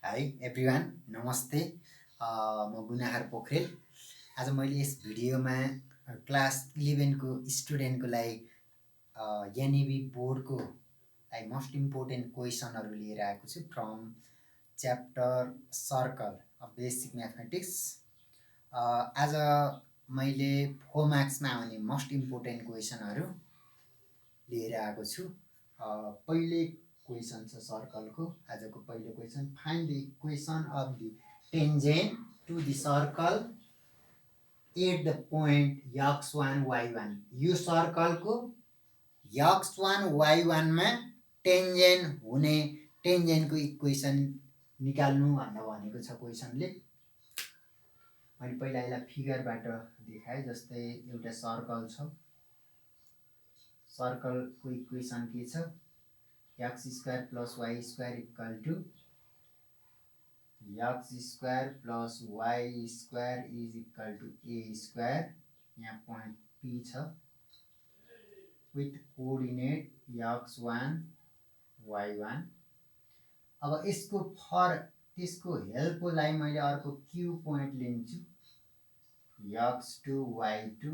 High everyone नमस्ते। म गुनाहर पोखरेल। आज मैले यस भिडियोमा क्लास 11 को स्टुडेन्टको लागि एनइबी बोर्डको मोस्ट इम्पोर्टेन्ट क्वेसनहरू लिएर आएको छु from chapter circle of basic mathematics. आज मैले 4 मार्क्समा आउने मोस्ट इम्पोर्टेन्ट क्वेसनहरू लिएर आएको छु। पहिले क्वेसन छ सर्कलको। आजको पहिलो question, find the equation of the tangent to the circle at the point x1 y1। यो सर्कलको x1 y1 मा टेन्जेन्ट हुने टेन्जेन्टको इक्वेसन निकाल्नु भनेको छ क्वेसनले। मैले पहिला यसलाई फिगरबाट देखाएँ। जस्तै एउटा सर्कल छ, सर्कलको इक्वेसन के छ? x square plus y square equal to x square plus y square is equal to a square. यहाँ पोइन्ट p छ विथ कोअर्डिनेट x1 y1। अब त्यसको हेल्पको लागि मैले अर्को q पोइन्ट लिन्छु, x2 y2।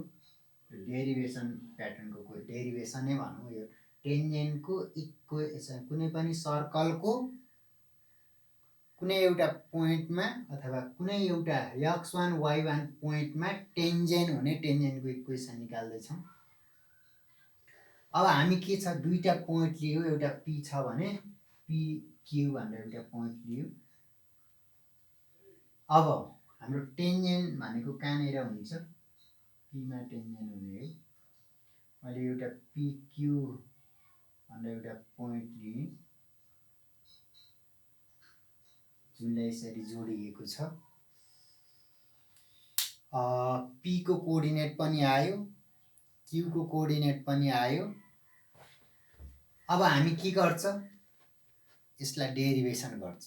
डेरिभेसन प्याटर्नको डेरिभेसन नै भनौँ। यो टेन्जेन्टको इक्वेसन कुनै पनि सर्कलको कुनै एउटा पोइन्टमा अथवा कुनै एउटा x1 y1 पोइन्टमा टेन्जेन्ट हुने टेन्जेन्टको इक्वेसन निकाल्दैछौँ। अब हामी के छ, दुईटा पोइन्ट लियो, एउटा p छ भने pq भनेर एउटा पोइन्ट लियो। अब हाम्रो टेन्जेन्ट भनेको कहाँनिर हुन्छ? पीमा टेन्जेन्ट हुने है। मैले एउटा pq भनेर एउटा पोइन्ट लिएँ जुनलाई यसरी जोडिएको छ। p को कोअर्डिनेट पनि आयो, q को कोअर्डिनेट पनि आयो। अब हामी के गर्छ, यसलाई डेरिभेसन गर्छ।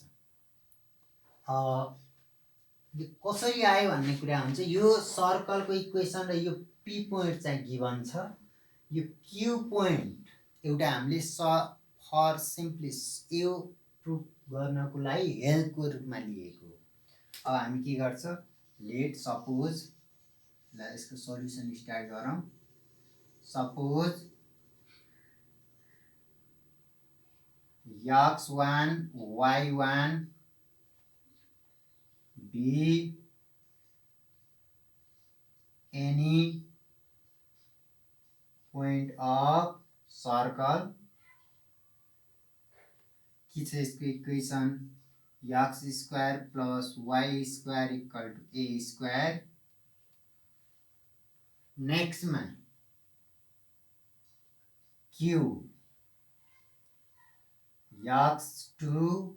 यो कसरी आयो भन्ने कुरा हुन्छ। यो सर्कलको इक्वेसन र यो p पोइन्ट चाहिँ गिभन छ। यो q पोइन्ट एउटा हामीले फर सिम्पली यो प्रुभ गर्नको लागि हेल्पको रूपमा लिएको। अब हामी के गर्छ, लेट सपोज, ल यसको सल्युसन स्टार्ट गरौँ। Suppose x1 y1 be any point of circle। के छ यसको equation? x square plus y square equal to a square. नेक्स्टमा q x2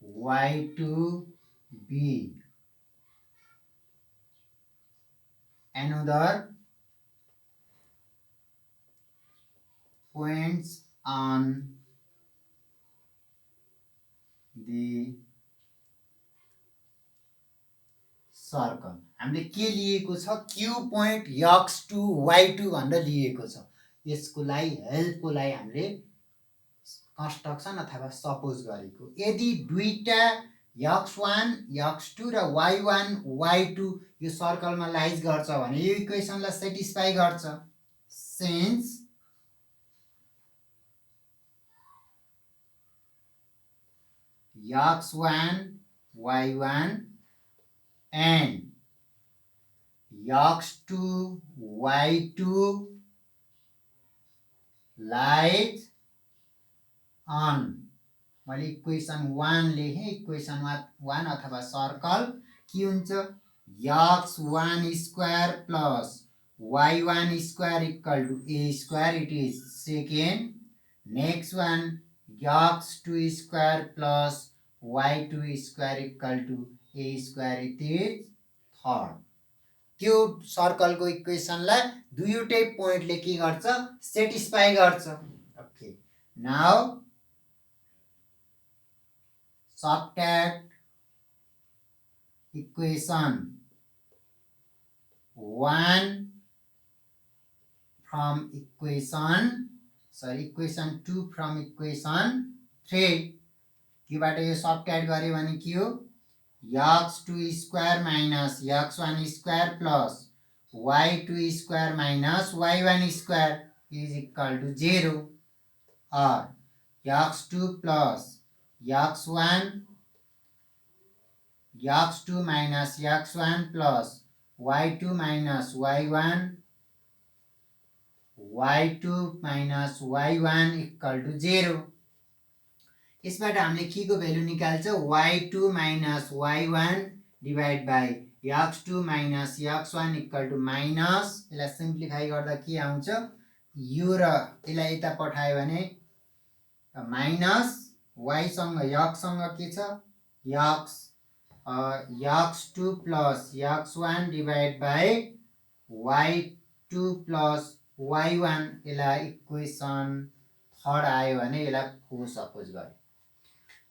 y2 b another points on the circle. हामीले के लिएको छ? q पोइन्ट x2 y2 भनेर लिएको छ। यसको लागि हेल्पको लागि हामीले कन्स्ट्रक्सन अथवा सपोज गरेको। यदि दुईटा x1 x2 र y1 y2 यो सर्कलमा लाइज गर्छ भने यो इक्वेसनलाई सेटिस्फाई गर्छ। Since x1 y1 and x2 y2 lies on, मैले इक्वेसन 1 लेखेँ। इक्वेसन 1 अथवा सर्कल के हुन्छ? x1 square plus y1 square equal to a square, it is second. Next one x2 square plus y2 square equal to a square, it is third. त्यो सर्कलको इक्वेसनलाई दुईवटै पोइन्टले के गर्छ? सेटिस्फाई गर्छ। Okay, now subtract equation 1 from equation 2 from equation 3। त्योबाट यो सबट्र्याक्ट गऱ्यो भने के हो x2 square minus x1 square plus y2 square minus y1 square is equal to 0 और x2 plus x1 x2 minus x1 plus y2 minus y1 y2 minus y1 equal to 0 यसबाट हामीले के को भ्यालु निकाल्छ y2 minus y1 divide by x2 minus x1 equal to minus यसलाई simplify गर्दा के आउँछ यो र यसलाई यता पठायो भने माइनस y सँग x सँग के छ x2 plus x1 divide by y2 plus y1 यसलाई इक्वेसन थर्ड आयो भने यसलाई 4 सपोज गरे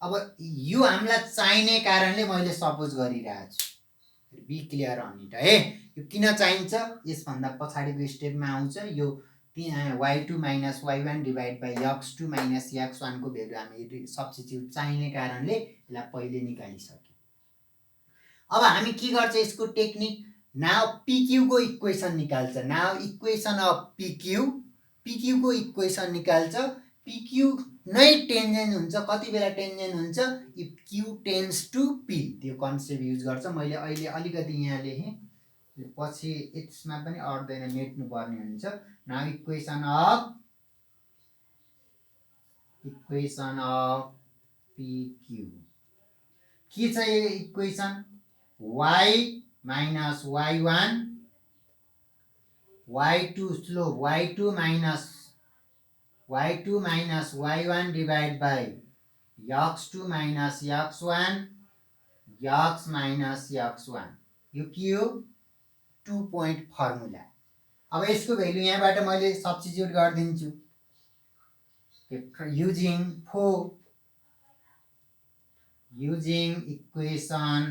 अब यो हामीलाई चाहिने कारणले मैले सपोज गरिरहेको छु बी क्लियर अन इट है यो किन चाहिन्छ यसभन्दा पछाडिको स्टेपमा आउँछ यो y2 minus y1 divide by x2 minus x1 को भ्यालु हामी सब्स्टिट्युट चाहिने कारणले यसलाई पहिले निकालिसक्यो अब हामी के गर्छ यसको टेक्निक नाउ pq को इक्वेसन निकाल्छ नाउ इक्वेसन अफ pq को इक्वेसन निकाल्छ pq नै टेन्जेन्ट हुन्छ कति बेला टेन्जेन्ट हुन्छ if q tends to p त्यो कन्सेप्ट युज गर्छ मैले अहिले अलिकति यहाँ लेखेँ पछि यसमा पनि अड्दैन मेट्नु पर्ने हुन्छ नाउ इक्वेसन अफ pq के छ यो equation y minus y1 y2 slope y2 minus y1 divide by x2 minus x1 x minus x1 यो के हो 2 पोइन्ट फर्मुला अब यसको भ्यालु यहाँबाट मैले सब्स्टिट्युट गरिदिन्छु using equation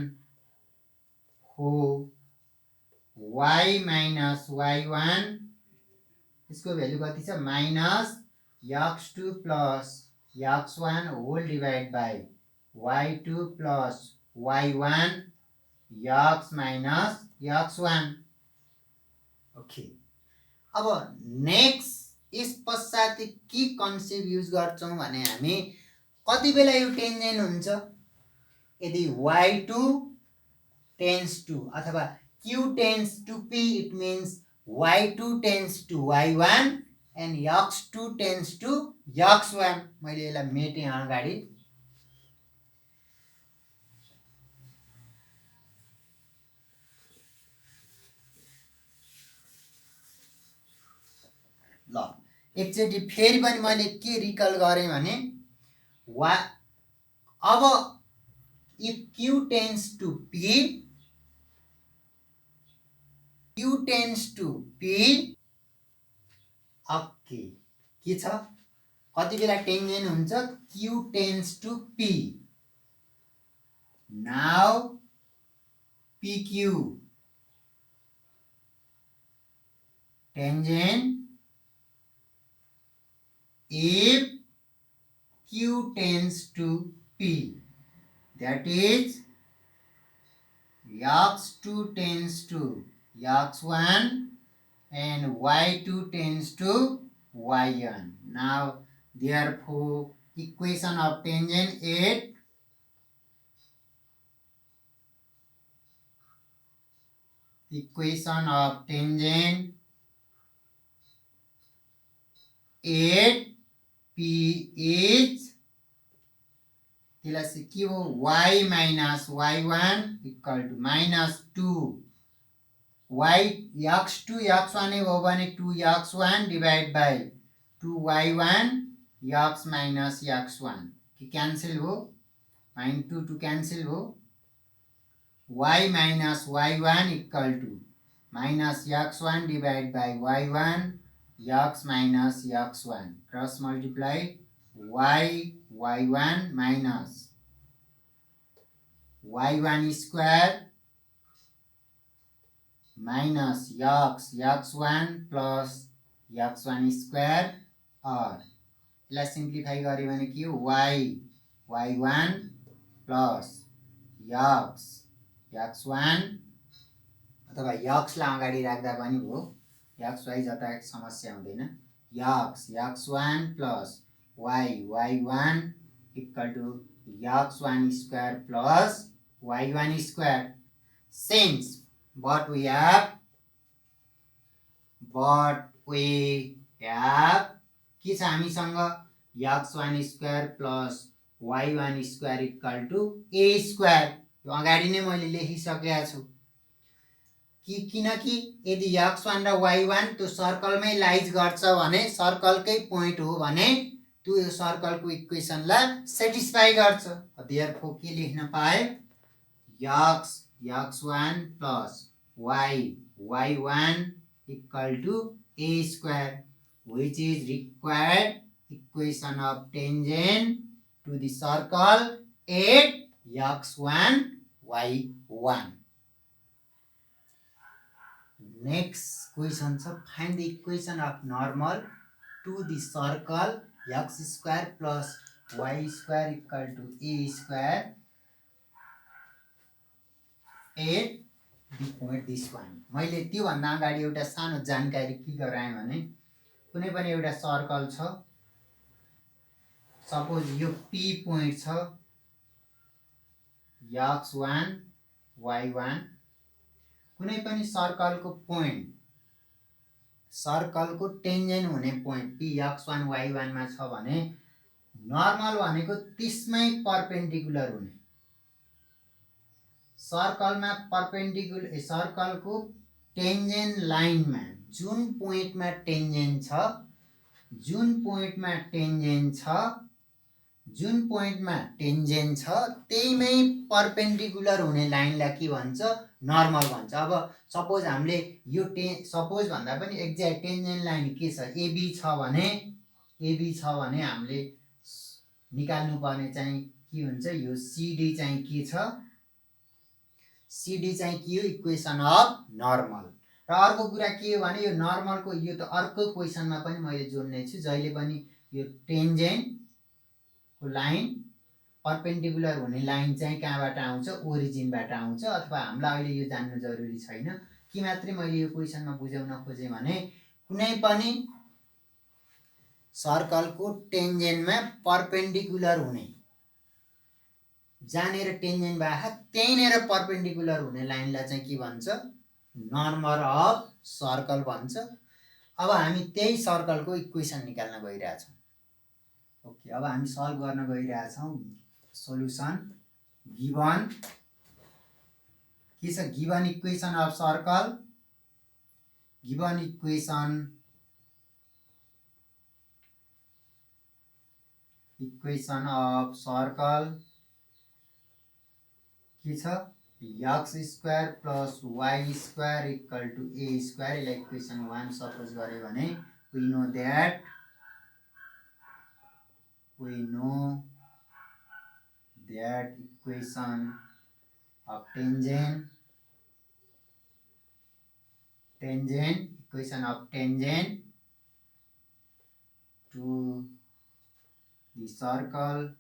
y minus y1 इसको भ्यालु कति छ minus x2 plus x1 whole divide by y2 plus y1 x minus x1 okay अब नेक्स्ट यस पश्चात के कन्सेप्ट युज गर्छौं भने हामी कति बेला यो टेन्जेन्ट हुन्छ यदि y2 टेन्ड्स टु अथवा q tends to p it means y2 tends to y1 and x2 tends to x1 मैले यसलाई मेटेँ अगाडि ल एकचोटी फेरि पनि मैले के रिकल गरेँ भने अब if q tends to p okay के छ कति बेला टेन्जेन्ट हुन्छ q tends to p now pq tangent if q tends to p that is x2 tends to x1 and y2 tends to y1 now therefore equation of tangent 8 equation of tangent 8 p is त्यसलाई के हो y minus y1 equal to minus 2 y x2 x1 हो भने 2x1 divide by 2y1 x minus x1 कि cancel हो minus 2 cancel हो y minus y1 equal to minus x1 divide by y1 x minus x1 cross multiply y1 minus y1 square minus x1 plus x1 square और यसलाई simplify गऱ्यो भने के हो y y1 plus x x1 अथवा यक्सलाई अगाडि राख्दा पनि हो, यक्स वाइ जता समस्या हुँदैन, यक्स x1 plus y1 equal to x1 square plus y1 square. Since what we have के छ हामीसँग x1 square plus y1 square equal to a square. यो अगाडि नै मैले लेखिसकेको छु किनकि यदि x1 र y1 त्यो सर्कलमै लाइज गर्छ भने, सर्कलकै पोइन्ट हो भने त्यो सर्कलको इक्वेसनलाई सेटिस्फाई गर्छ। देयरफोर के लेख्न पाए, x1 plus y1 equal to a square, which is required equation of tangent to the circle at x1 y1. Next question is find the equation of normal to the circle x square plus y square equal to a square at the point this one. मैले त्यो भन्दा अगाडि एउटा सानो जानकारी के गराएँ भने, कुनै पनि एउटा सर्कल छ, सपोज यो p पोइन्ट छ x1 y1, कुनै पनि सर्कलको पोइन्ट, सर्कलको टेन्जेन्ट हुने पोइन्ट p x1 y1 मा छ भने नर्मल भनेको त्यसमै परपेन्डिकुलर हुने, सर्कलमा परपेन्डिकुलर, सर्कलको टेन्जेन्ट लाइनमा जुन पोइन्टमा टेन्जेन्ट छ, जुन पोइन्टमा टेन्जेन्ट छ त्यहीमै परपेन्डिकुलर हुने लाइनलाई के भन्छ, नर्मल भन्छ। अब सपोज हामीले यो सपोज भन्दा पनि एक्ज्याक्ट टेन्जेन्ट लाइन के छ, एबी छ भने हामीले निकाल्नु पर्ने चाहिँ के हुन्छ, यो सिडी चाहिँ के छ, सिडी चाहिँ के हो, इक्वेसन अफ नर्मल। र अर्को कुरा के हो भने यो नर्मलको यो त अर्को क्वेसनमा पनि मैले जोड्ने छु, जहिले पनि यो टेन्जेन्टको लाइन परपेन्डिकुलर हुने लाइन चाहिँ कहाँबाट आउँछ, ओरिजिनबाट आउँछ। अथवा हामीलाई अहिले यो जान्नु जरुरी छैन, कि मात्रै मैले यो क्वेसनमा बुझाउन खोजेँ भने कुनै पनि सर्कलको टेन्जेन्टमा परपेन्डिकुलर हुने, जहाँनिर टेन्जेन्ट भएको त्यहीँनिर परपेन्डिकुलर हुने लाइनलाई चाहिँ के भन्छ, नर्मल अफ सर्कल भन्छ। अब हामी त्यही सर्कलको इक्वेसन निकाल्न गइरहेछौँ। ओके, अब हामी सल्भ गर्न गइरहेछौँ। सोलुसन गिभन के छ, given equation of circle, given equation of circle के छ, x square plus y square equal to a square. यसलाई इक्वेसन 1 सपोज गरे भने we know that equation of tangent to the circle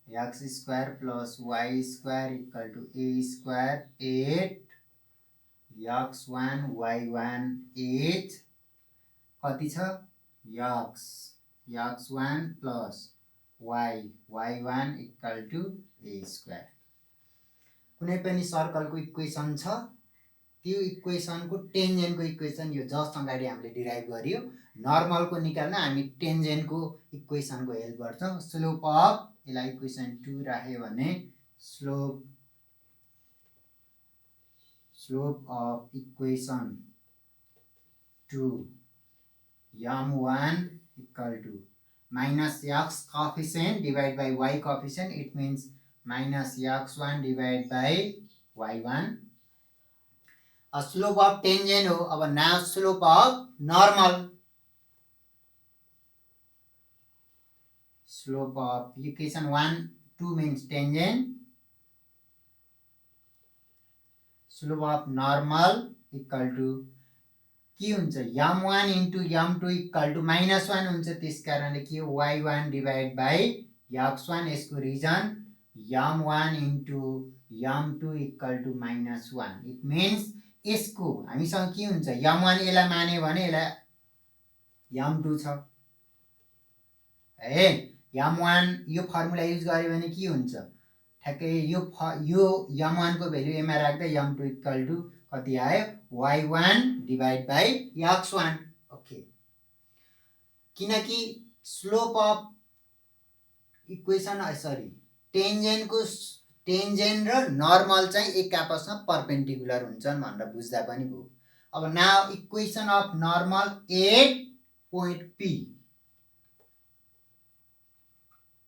x square plus y square equal to a square at x1 y1 is कति छ, x1 plus y1 equal to a square। कुनै पनि सर्कलको equation छ, त्यो इक्वेसनको टेन्जेन्टको equation यो just अगाडि हामीले derive गरियो। नर्मलको निकाल्न हामी टेन्जेन्टको इक्वेसनको हेल्प गर्छौँ। स्लोप अफ, यसलाई इक्वेसन 2 राख्यो भने slope of equation 2 m1 equal to minus x coefficient divided by y coefficient, it means minus x1 divided by y1। Slope of tangent हो। अब now slope of normal, slope of equation 1 2 means tangent, slope of normal equal to के हुन्छ m1 into m2 equal to -1 हुन्छ। त्यस कारणले के हो y1 divide by x1 यसको reason m1 into m2 equal to -1। It means यसको हामीसँग के हुन्छ m1 यसलाई मान्यो भने यसलाई m2 छ है। m1 यो फर्मुला युज गर्यो भने के हुन्छ ठ्याक्कै यो m1 को भ्यालु यसमा राख्दा m2 इक्वल टु कति आयो y1 divide by x1। Okay, किनकि स्लोप अफ इक्वेसन टेन्जेन्ट र नर्मल चाहिँ एक आपसमा परपेन्डिकुलर हुन्छन् भनेर बुझ्दा पनि भयो। अब now equation of normal at point P।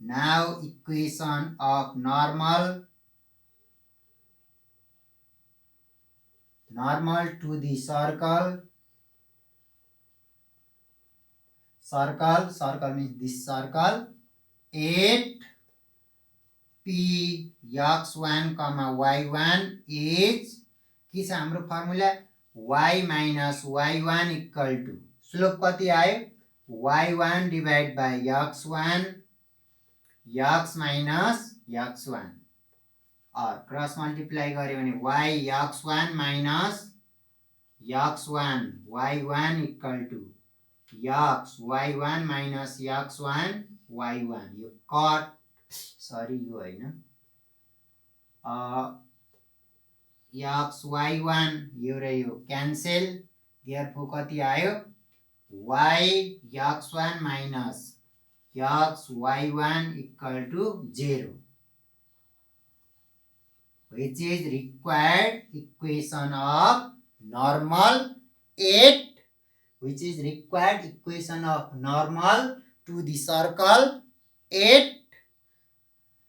Now equation of normal to the circle means this circle 8p x1 y1 is के छ हाम्रो formula y minus y1 equal to slope कति आयो y1 divide by x1 x minus x1 और cross multiply गर्यो भने y x1 minus x1 y1 equal to x y1 minus x1 y1। यो cut यो होइन x y1 यो र यो क्यान्सेल देयरफोर कति आयो y x1 minus x y1 equal to 0, which is required equation of normal 8, which is required equation of normal to the circle 8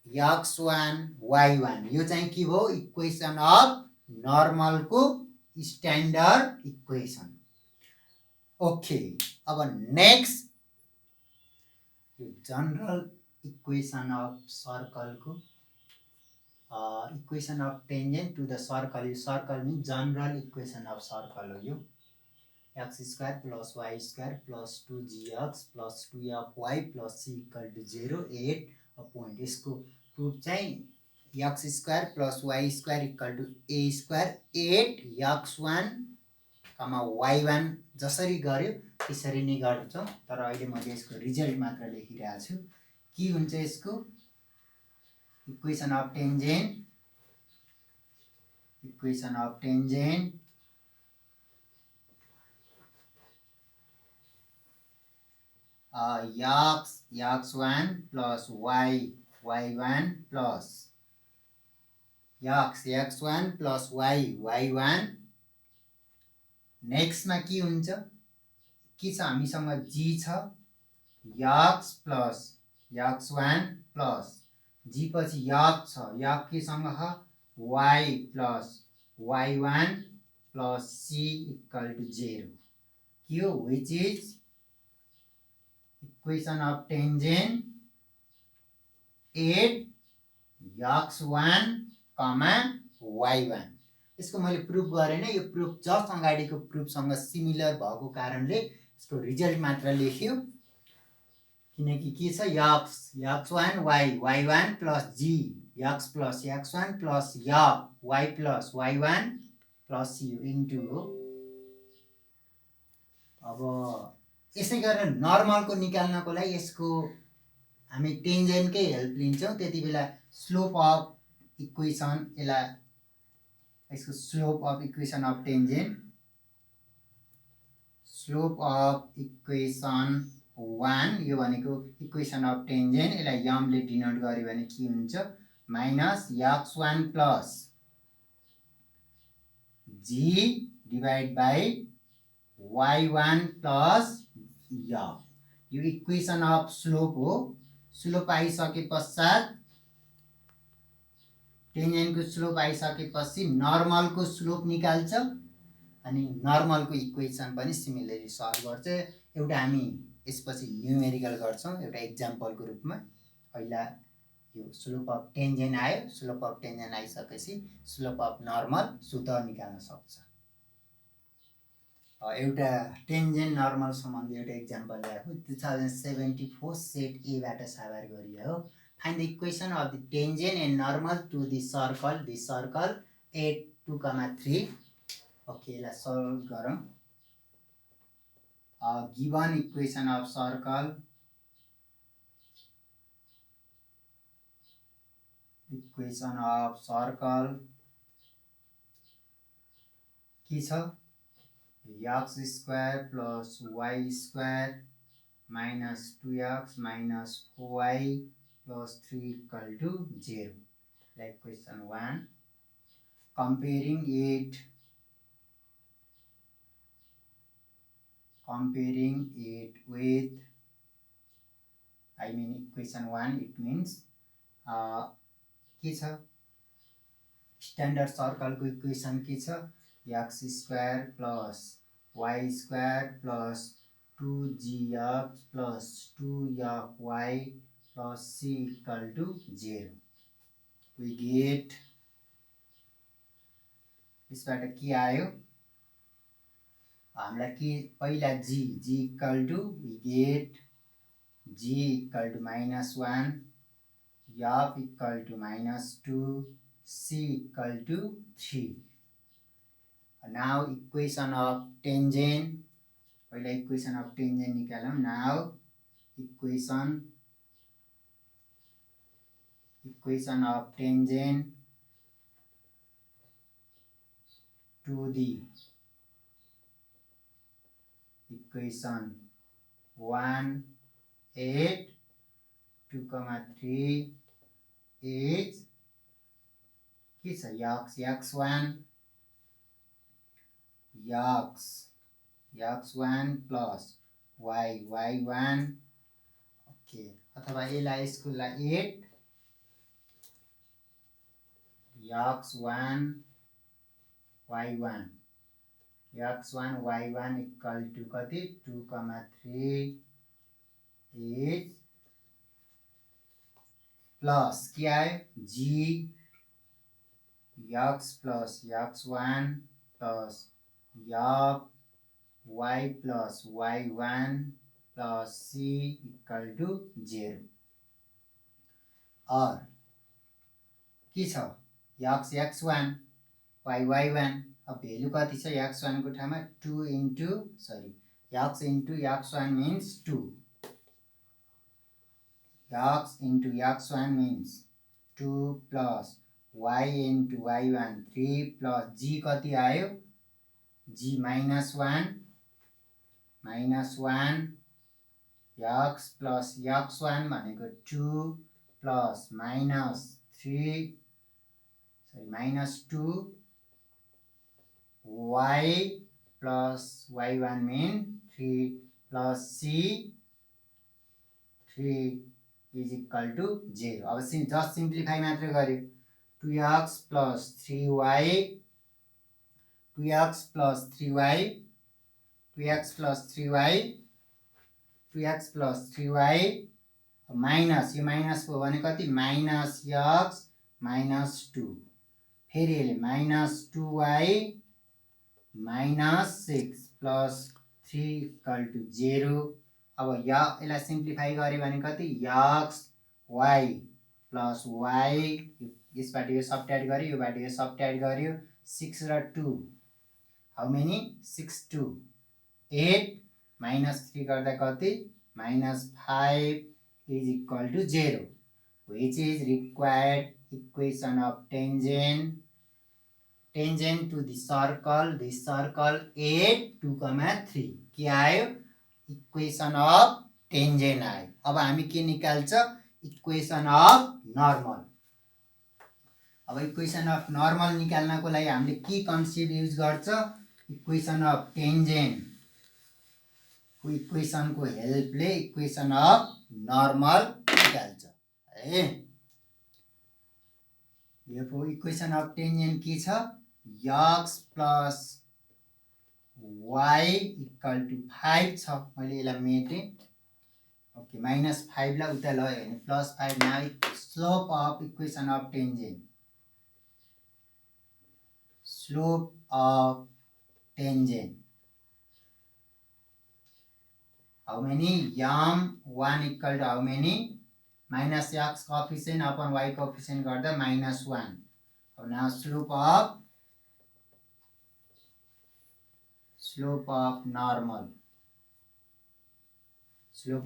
x1 y1। यो चाहिँ के भयो इक्वेसन अफ नर्मल को स्ट्यान्डर्ड इक्वेसन। ओके, अब next general equation of circle को equation of tangent to the circle. यो circle mean general equation of circle हो। यो x square plus y square plus 2gx plus 2fy plus c equal to 0 8 point. यसको proof चाहिँ x square plus y square equal to a square 8 x1 y1 जसरी गर्यो त्यसरी नै गर्छौं। तर अहिले मैले यसको रिजल्ट मात्र लेखिरहेको छु। के हुन्छ यसको equation of tangent x1 plus y1 plus x1 plus y1। Next मा के हुन्छ के छ हामीसँग g छ x plus x1 plus g पछि x छ x के सँग y plus y1 plus c equal to 0 के हो which is equation of tangent 8 x1 y1। यसको मैले प्रुफ गरेन। यो प्रुफ जस्ट अगाडिको प्रुफसँग सिमिलर भएको कारणले यसको रिजल्ट मात्र लेख्यो। किनकि के छ x1 y1 plus g x plus x1 plus y plus y1 plus c into हो। अब यसै गरेर नर्मल को निकाल्नको लागि यसको हामी टेन्जेन्ट कै हेल्प लिन्छौं। त्यतिबेला स्लोप अफ इक्वेसन यसको slope of equation of tangent slope of equation 1 यो भनेको इक्वेसन अफ टेन्जेन्ट यसलाई m ले डिनोट गर्यो भने के हुन्छ minus x1 plus g divide by y1 plus यो इक्वेसन अफ स्लोप हो। स्लोप आइसके पश्चात टेन्जेन्ट को स्लोप आइसकेपछि नर्मल को स्लोप निकाल्छ अनि नर्मल को इक्वेसन पनि सिमिलरली सल्भ गर्छ। एउटा हामी यसपछि न्युमेरिकल गर्छौं एउटा एक्जाम्पल को रूपमा। पहिला यो स्लोप अफ टेन्जेन्ट आयो। स्लोप अफ टेन्जेन्ट आइसकेपछि स्लोप अफ नर्मल सुत निकाल्न सक्छ। एउटा टेन्जेन्ट नर्मल सम्बन्धी एउटा इक्जाम्पल ल्याएको 2074 सेट एबाट साभार गरियो हो find the equation of the tangent and normal to the circle 8 2,3 okay यसलाई सल्भ गरौँ गिभन इक्वेसन अफ सर्कल के छ x square plus y square minus 2x minus 4y plus 3 equal to 0. Like question 1. Comparing it with, equation 1, it means के छ standard सर्कलको equation के छ x square plus y square plus 2gx plus 2y plus c equal to 0. We get यसबाट के आयो हामीलाई के पहिला g equal to we get g equal to -1 f equal to -2 c equal to 3. Now equation of tangent पहिला equation of tangent निकालौं now equation of tangent to the equation 1 8 2,3 is के छ x1 plus y1 okay अथवा यसलाई यसको लागि 8 x1 y1 equal to कति 2,3 is plus के आयो g x plus x1 plus y plus y1 plus c equal to 0 और के छ x1 y1 अब भेल्यु कति छ x1 को ठाउँमा 2 into x into x1 means 2 x into x1 means 2 plus y into y1 3 plus g कति आयो g -1 x plus x1 भनेको 2 plus -2 y plus y1 mean 3 plus c 3 is equal to 0. अब just simplify मात्र गर्यो 2x plus 3y 2x plus 3y minus यो minus हो भने कति -x -2 फेरि यसले -2y -6 plus 3 equal to 0. अब यसलाई सिम्प्लिफाई गरे भने कति x y plus y यसबाट यो सब्ट्र्याक्ट गर्यो योबाट यो सब्ट्र्याक्ट गर्यो 6 र 2 हाउ मेनी 6 2 8 -3 गर्दा कति -5 is equal to 0 which is required equation of tangent to the circle 8 2,3 के आयो इक्वेसन अफ टेन्जेन्ट आयो अब हामी के निकाल्छ इक्वेसन अफ नर्मल अब इक्वेसन अफ नर्मल निकाल्नको लागि हामीले के कन्सेप्ट युज गर्छ इक्वेसन अफ टेन्जेन्ट को इक्वेसन को हेल्पले इक्वेसन अफ नर्मल निकाल्छ है यो इक्वेसन अफ टेन्जेन्ट के छ x plus y equal to 5 छ मैले यसलाई मेटे ओके -5 ला उता लयो भने +5 now slope of equation of tangent slope of tangent how many m1 equal to how many minus x coefficient upon y coefficient गर्दा -1 अब नाउ स्लोप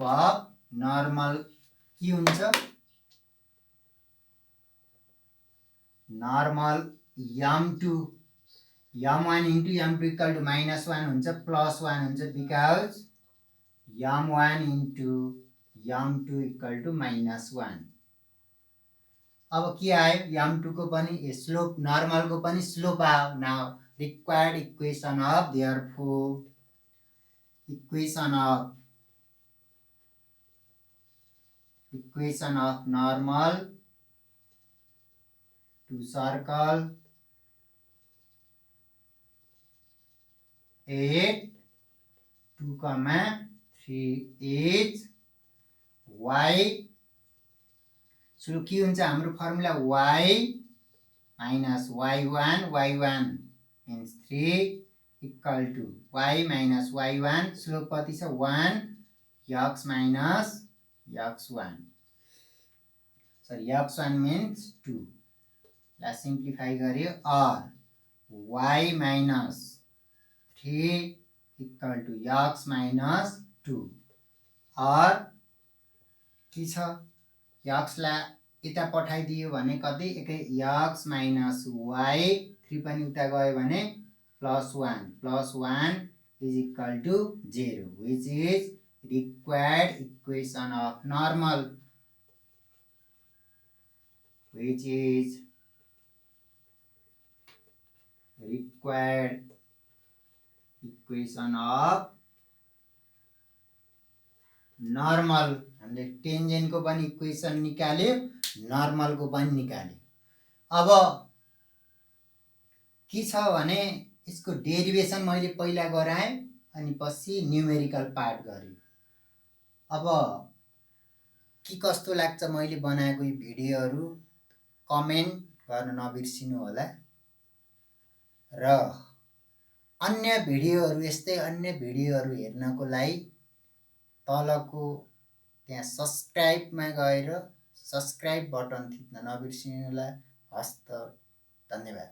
अफ नर्मल के हुन्छ normal m2 m1 into m2 equal to -1 हुन्छ +1 हुन्छ because m1 into m2 equal to -1 अब के आयो m2 को पनि स्लोप नर्मल को पनि स्लोप आयो now required equation of therefore equation of normal to circle at 2,3 is y so के हुन्छ हाम्रो formula y minus y1 means 3 equal to y minus y1 slope कति छ 1 x minus x1 sorry x1 means 2 ला simplify गर्यो or y minus 3 equal to x minus 2 or के छ x ला यता पठाइदियो भने कति एकै x minus y 3 पनि उता गयो भने +1 is equal to 0 which is required equation of normal which is required equation of normal हामीले टेन्जेन्ट को पनि इक्वेसन निकाल्यो नर्मल को पनि निकाल्यो अब के छ भने यसको डेरिवेसन मैले पहिला गराएँ अनि पछि न्यूमेरिकल पार्ट गरे अब के कस्तो लाग्छ मैले बनाएको यी भिडियोहरु कमेन्ट गर्न नबिर्सिनु होला र अन्य भिडियोहरु यस्तै अन्य भिडियोहरु हेर्नको लागि तलको त्यहाँ सब्स्क्राइब मा गएर सब्स्क्राइब बटन थिच्न नबिर्सिनु होला हस्त धन्यवाद।